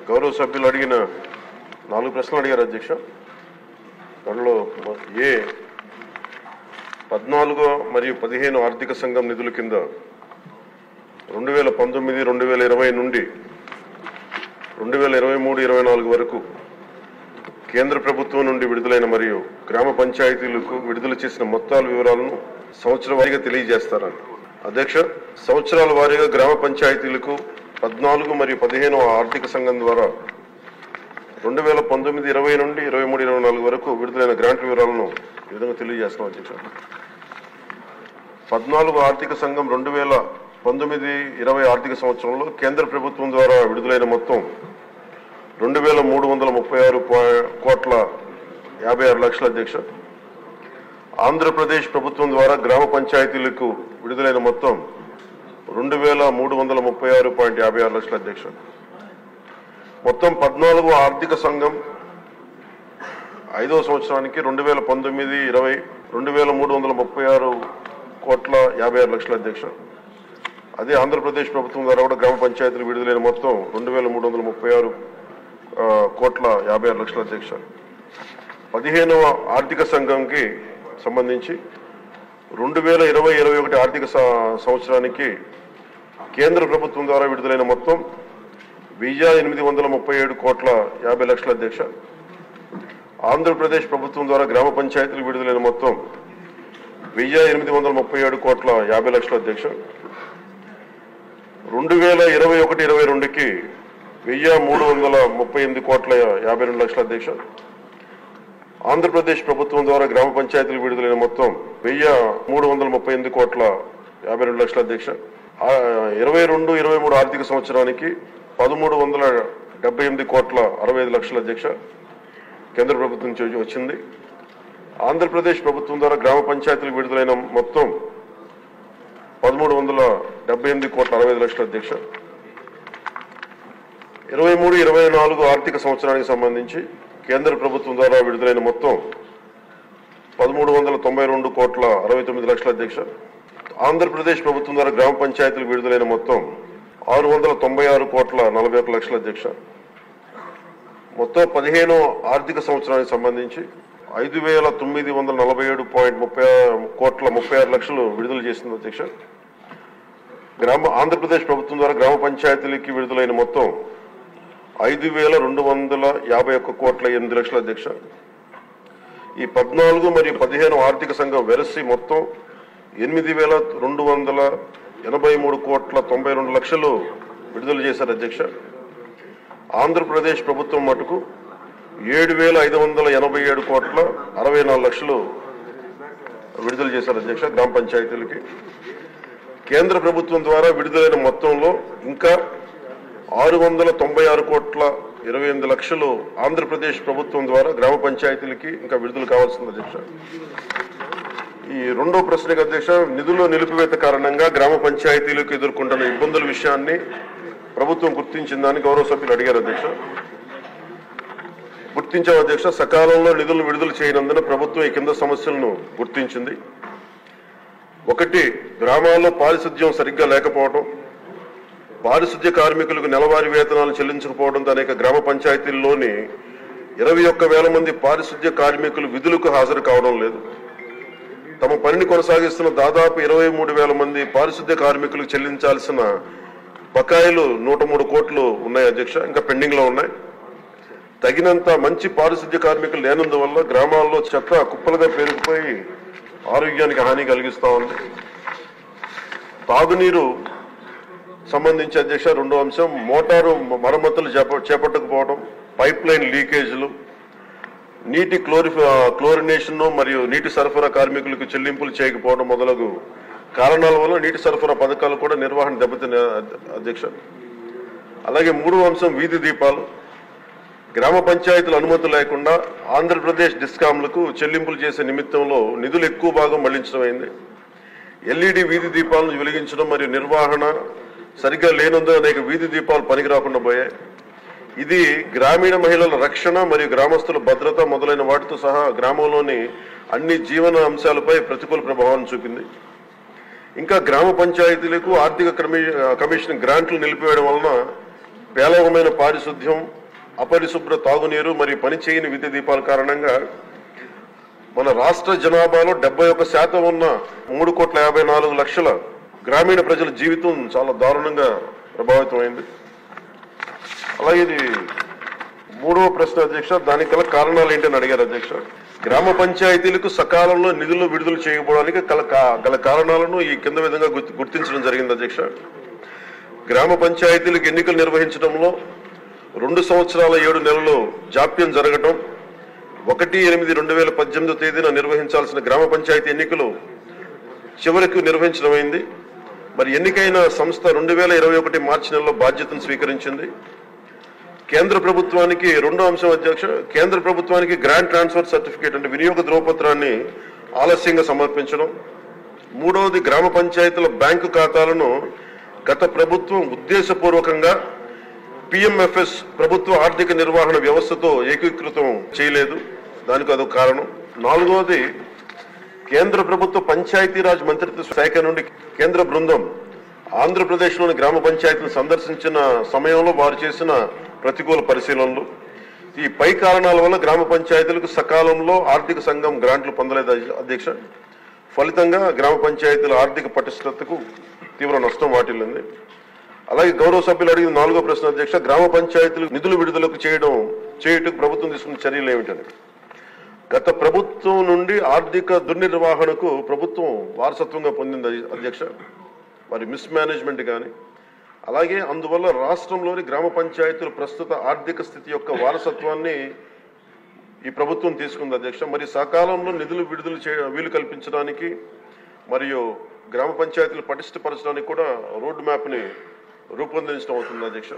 గౌరవ సభ్యులు అడిగిన 4 ప్రశ్నలు అడిగారు అధ్యక్ష. దానిలో 14 మరియు 15 ఆర్థిక సంఘం నిధుల కింద 2019, 2020 నుండి 2023-24 వరకు కేంద్ర ప్రభుత్వం నుండి విడుదలైన మరియు గ్రామ పంచాయతీలకు విడుదల చేసిన మొత్తాల వివరాలను సంవత్సర వారీగా తెలియజేస్తారని. అధ్యక్ష, సంవత్సరాల వారీగా గ్రామ పంచాయతీలకు 14 మరియు 15 ఆర్థిక సంఘం ద్వారా 2019-20 నుండి 23-24 వరకు విడుదలైన గ్రాంట్ వివరాలను ఈ విధంగా తెలియజేస్తున్నాం అధ్యక్ష. 14 ఆర్థిక సంఘం 2019-20 ఆర్థిక సంవత్సరంలో కేంద్ర ప్రభుత్వం ద్వారా విడుదలైన మొత్తం 2,336,56 అధ్యక్ష. ఆంధ్రప్రదేశ్ ప్రభుత్వం ద్వారా గ్రామ పంచాయతీలకు విడుదలైన మొత్తం 2,336,56 అధ్యక్ష. మొత్తం 14 ఆర్థిక సంఘం 5వ సంవత్సరానికి 2019-20 2,336,56 అధ్యక్ష. అదే ఆంధ్రప్రదేశ్ ప్రభుత్వం ద్వారా కూడా గ్రామ పంచాయతీలు విడుదలైన మొత్తం 2,336,56 అధ్యక్ష. 15వ ఆర్థిక సంఘంకి సంబంధించి 2020-21 ఆర్థిక సంవత్సరానికి కేంద్ర ప్రభుత్వం ద్వారా విడుదలైన మొత్తం 1,837,50,00,000 అధ్యక్ష. ఆంధ్రప్రదేశ్ ప్రభుత్వం ద్వారా గ్రామ పంచాయతీలు విడుదలైన మొత్తం 1,837,50,00,000 అధ్యక్ష. 2021-22కి 1,338,52,00,000 అధ్యక్ష. ఆంధ్రప్రదేశ్ ప్రభుత్వం ద్వారా గ్రామ పంచాయతీలు విడుదలైన మొత్తం 1,338,52,00,000 అధ్యక్ష. 22-23 ఆర్థిక సంవత్సరానికి 1,378,65,00,000 అధ్యక్ష కేంద్ర ప్రభుత్వం నుంచి వచ్చింది. ఆంధ్రప్రదేశ్ ప్రభుత్వం ద్వారా గ్రామ పంచాయతీలు విడుదలైన మొత్తం 1,378,65,00,000 అధ్యక్ష. 23-24 ఆర్థిక సంవత్సరానికి సంబంధించి కేంద్ర ప్రభుత్వం ద్వారా విడుదలైన మొత్తం 1,392,69,00,000 అధ్యక్ష. ఆంధ్రప్రదేశ్ ప్రభుత్వం ద్వారా గ్రామ పంచాయతీలు విడుదలైన మొత్తం 696,41,00,000 అధ్యక్ష. మొత్తం 15 ఆర్థిక సంవత్సరానికి సంబంధించి 5,947,30,36,00,000 విడుదల చేసింది అధ్యక్ష. ఆంధ్రప్రదేశ్ ప్రభుత్వం ద్వారా గ్రామ పంచాయతీలకి విడుదలైన మొత్తం 5,251,08,00,000 అధ్యక్ష. ఈ 14 మరియు 15 ఆర్థిక సంఘం వెరసి మొత్తం 8,283,92,00,000 విడుదల చేశారు అధ్యక్ష. ఆంధ్రప్రదేశ్ ప్రభుత్వం మటుకు 7,587,64,00,000 విడుదల చేశారు అధ్యక్ష గ్రామ పంచాయతీలకి. కేంద్ర ప్రభుత్వం ద్వారా విడుదలైన మొత్తంలో ఇంకా 696,28,00,000 ఆంధ్రప్రదేశ్ ప్రభుత్వం ద్వారా గ్రామ పంచాయతీలకి ఇంకా విడుదల కావాల్సింది అధ్యక్ష. ఈ రెండో ప్రశ్నకు అధ్యక్ష, నిధుల నిలిపివేత కారణంగా గ్రామ పంచాయతీలకు ఎదుర్కొంటున్న ఇబ్బందుల విషయాన్ని ప్రభుత్వం గుర్తించిందని గౌరవ సభ్యులు అడిగారు అధ్యక్ష. గుర్తించాం అధ్యక్ష. సకాలంలో నిధులను విడుదల చేయనందున ప్రభుత్వం ఈ కింద సమస్యలను గుర్తించింది. 1, గ్రామాల్లో పారిశుద్ధ్యం సరిగ్గా లేకపోవడం, పారిశుద్ధ్య కార్మికులకు నెలవారీ వేతనాలు చెల్లించకపోవడంతో అనేక గ్రామ పంచాయతీల్లోని 21,000 మంది పారిశుద్ధ్య కార్మికులు విధులకు హాజరు కావడం లేదు. తమ పనిని కొనసాగిస్తున్న దాదాపు 23,000 మంది పారిశుద్ధ్య కార్మికులకు చెల్లించాల్సిన బకాయిలు 103 కోట్లు ఉన్నాయి అధ్యక్ష, ఇంకా పెండింగ్ లో ఉన్నాయి. తగినంత మంచి పారిశుద్ధ్య కార్మికులు లేనందువల్ల గ్రామాల్లో చెత్త కుప్పలుగా పెరిగిపోయి ఆరోగ్యానికి హాని కలిగిస్తా ఉంది. తాగునీరు సంబంధించి అధ్యక్ష రెండో అంశం, మోటారు మరమ్మతులు చేపట్టకపోవడం, పైప్ లైన్ లీకేజీలు, నీటి క్లోరినేషన్ మరియు నీటి సరఫరా కార్మికులకు చెల్లింపులు చేయకపోవడం మొదలగు కారణాల వల్ల నీటి సరఫరా పథకాలు కూడా నిర్వహణ దెబ్బతిన్న అధ్యక్ష. అలాగే మూడో అంశం, వీధి దీపాలు. గ్రామ పంచాయతీల అనుమతి లేకుండా ఆంధ్రప్రదేశ్ డిస్కాంలకు చెల్లింపులు చేసే నిమిత్తంలో నిధులు ఎక్కువ భాగం మళ్లించడం అయింది. ఎల్ఈడి వీధి దీపాలను వెలిగించడం మరియు నిర్వహణ సరిగ్గా లేనందున అనేక వీధి దీపాలు పనికి రాకుండా పోయాయి. ఇది గ్రామీణ మహిళల రక్షణ మరియు గ్రామస్తుల భద్రత మొదలైన వాటితో సహా గ్రామంలోని అన్ని జీవన అంశాలపై ప్రతికూల ప్రభావాన్ని చూపింది. ఇంకా గ్రామ పంచాయతీలకు ఆర్థిక కమిషన్ గ్రాంట్లు నిలిపివేయడం వలన పేలవమైన పారిశుద్ధ్యం, అపరిశుభ్ర తాగునీరు మరియు పనిచేయని విద్యుత్ దీపాల కారణంగా మన రాష్ట్ర జనాభాలో 71% ఉన్న 3,54,00,000 గ్రామీణ ప్రజల జీవితం చాలా దారుణంగా ప్రభావితమైంది. అలాగే ఇది 3వ ప్రశ్న అధ్యక్ష, దానికి గల కారణాలు ఏంటని అడిగారు అధ్యక్ష. గ్రామ పంచాయతీలకు సకాలంలో నిధులు విడుదల చేయకపోవడానికి గల కారణాలను ఈ కింద విధంగా గుర్తించడం జరిగింది అధ్యక్ష. గ్రామ పంచాయతీలకు ఎన్నికలు నిర్వహించడంలో 2 సంవత్సరాల 7 నెలలు జాప్యం జరగటం, 1/8/2018 తేదీన నిర్వహించాల్సిన గ్రామ పంచాయతీ ఎన్నికలు చివరికి నిర్వహించడమైంది. మరి ఎన్నికైన సంస్థ 2021 మార్చి నెలలో బాధ్యతను స్వీకరించింది. కేంద్ర ప్రభుత్వానికి 2వ అంశం అధ్యక్ష, కేంద్ర ప్రభుత్వానికి గ్రాంట్ ట్రాన్స్ఫర్ సర్టిఫికేట్ అంటే వినియోగ ధ్రువపత్రాన్ని ఆలస్యంగా సమర్పించడం. 3వది గ్రామ పంచాయతీల బ్యాంకు ఖాతాలను గత ప్రభుత్వం ఉద్దేశపూర్వకంగా PMFS ప్రభుత్వ ఆర్థిక నిర్వహణ వ్యవస్థతో ఏకీకృతం చేయలేదు, దానికి అదొక కారణం. 4వది కేంద్ర ప్రభుత్వ పంచాయతీరాజ్ మంత్రిత్వ శాఖ నుండి కేంద్ర బృందం ఆంధ్రప్రదేశ్లోని గ్రామ పంచాయతీలను సందర్శించిన సమయంలో వారు చేసిన ప్రతికూల పరిశీలనలు. ఈ పై కారణాల వల్ల గ్రామ పంచాయతీలకు సకాలంలో ఆర్థిక సంఘం గ్రాంట్లు పొందలేదు అధ్యక్ష. ఫలితంగా గ్రామ పంచాయతీల ఆర్థిక పటిష్టతకు తీవ్ర నష్టం వాటిల్లింది. అలాగే గౌరవ సభ్యులు అడిగిన 4వ ప్రశ్న అధ్యక్ష, గ్రామ పంచాయతీలు నిధులు విడుదలకు చేయుటకు ప్రభుత్వం తీసుకున్న చర్యలు ఏమిటని. గత ప్రభుత్వం నుండి ఆర్థిక దుర్నిర్వహణకు ప్రభుత్వం వారసత్వంగా పొందింది అధ్యక్ష. మరి మిస్ మేనేజ్మెంట్ కానీ, అలాగే అందువల్ల రాష్ట్రంలోని గ్రామ పంచాయతీల ప్రస్తుత ఆర్థిక స్థితి యొక్క వారసత్వాన్ని ఈ ప్రభుత్వం తీసుకుంది అధ్యక్ష. మరి సకాలంలో నిధులు విడుదల వీలు కల్పించడానికి మరియు గ్రామ పంచాయతీలు పటిష్టపరచడానికి కూడా రోడ్ మ్యాప్ని రూపొందించడం అవుతుంది అధ్యక్ష.